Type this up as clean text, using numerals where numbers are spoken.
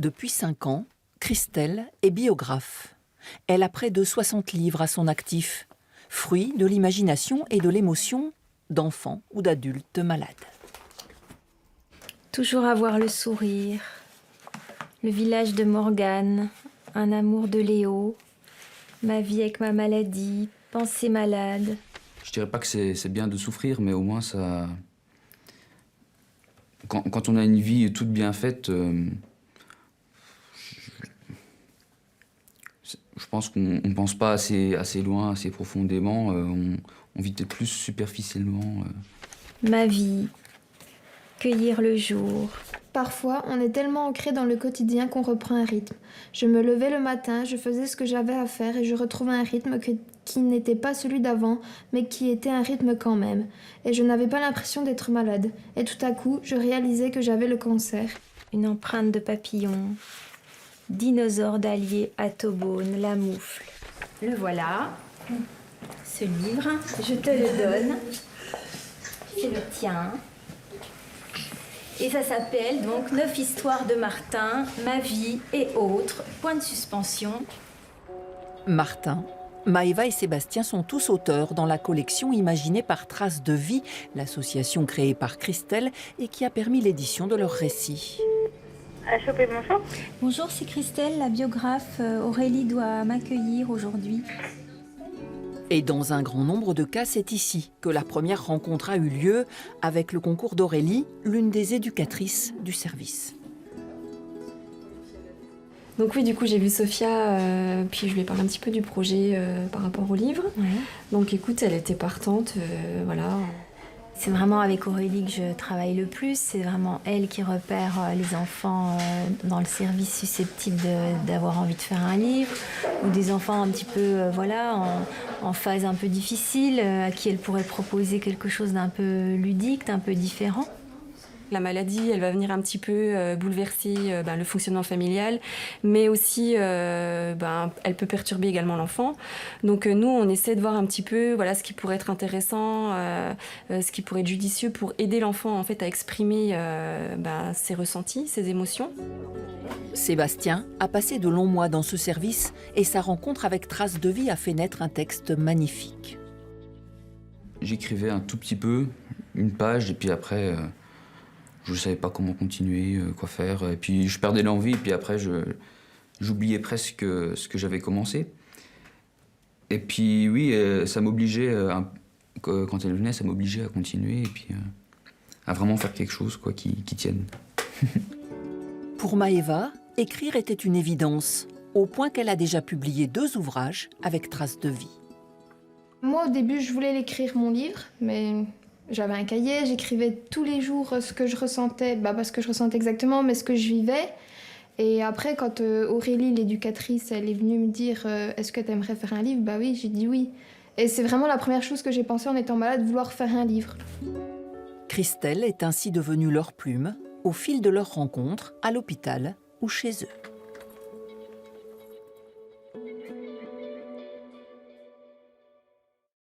Depuis 5 ans, Christelle est biographe. Elle a près de 60 livres à son actif, fruits de l'imagination et de l'émotion d'enfants ou d'adultes malades. Toujours avoir le sourire, le village de Morgane, un amour de Léo, ma vie avec ma maladie, penser malade. Je dirais pas que c'est bien de souffrir, mais au moins ça... Quand on a une vie toute bien faite, je pense qu'on ne pense pas assez loin, assez profondément, on vit peut-être plus superficiellement. Ma vie, cueillir le jour. Parfois, on est tellement ancré dans le quotidien qu'on reprend un rythme. Je me levais le matin, je faisais ce que j'avais à faire et je retrouvais un rythme qui n'était pas celui d'avant, mais qui était un rythme quand même. Et je n'avais pas l'impression d'être malade. Et tout à coup, je réalisais que j'avais le cancer. Une empreinte de papillon, dinosaure d'Allier à Tobone, la moufle. Le voilà, ce livre, je te le donne. C'est le tien. Et ça s'appelle donc 9 histoires de Martin, ma vie et autres, point de suspension. Martin, Maëva et Sébastien sont tous auteurs dans la collection imaginée par Traces de vie, l'association créée par Christelle et qui a permis l'édition de leurs récits. Chopé, bonjour. Bonjour, c'est Christelle, la biographe. Aurélie doit m'accueillir aujourd'hui. Et dans un grand nombre de cas, c'est ici que la première rencontre a eu lieu avec le concours d'Aurélie, l'une des éducatrices du service. Donc oui, du coup, j'ai vu Sophia, puis je lui ai parlé un petit peu du projet par rapport au livre. Ouais. Donc écoute, elle était partante, voilà. C'est vraiment avec Aurélie que je travaille le plus. C'est vraiment elle qui repère les enfants dans le service susceptibles d'avoir envie de faire un livre, ou des enfants un petit peu en phase un peu difficile, à qui elle pourrait proposer quelque chose d'un peu ludique, d'un peu différent. La maladie, elle va venir un petit peu bouleverser le fonctionnement familial, mais aussi elle peut perturber également l'enfant. Donc nous, on essaie de voir un petit peu ce qui pourrait être intéressant, ce qui pourrait être judicieux pour aider l'enfant en fait à exprimer ses ressentis, ses émotions. Sébastien a passé de longs mois dans ce service et sa rencontre avec Traces de vie a fait naître un texte magnifique. J'écrivais un tout petit peu, une page, et puis après... je ne savais pas comment continuer, quoi faire. Et puis je perdais l'envie, et puis après j'oubliais presque ce que j'avais commencé. Et puis oui, ça m'obligeait, quand elle venait, ça m'obligeait à continuer et puis à vraiment faire quelque chose qui tienne. Pour Maëva, écrire était une évidence, au point qu'elle a déjà publié 2 ouvrages avec Traces de vie. Moi, au début, je voulais l'écrire, mon livre, mais j'avais un cahier, j'écrivais tous les jours ce que je ressentais, pas ce que je ressentais exactement, mais ce que je vivais. Et après, quand Aurélie, l'éducatrice, elle est venue me dire « Est-ce que tu aimerais faire un livre ?» Bah oui, j'ai dit oui. Et c'est vraiment la première chose que j'ai pensé en étant malade, vouloir faire un livre. Christelle est ainsi devenue leur plume au fil de leurs rencontres à l'hôpital ou chez eux.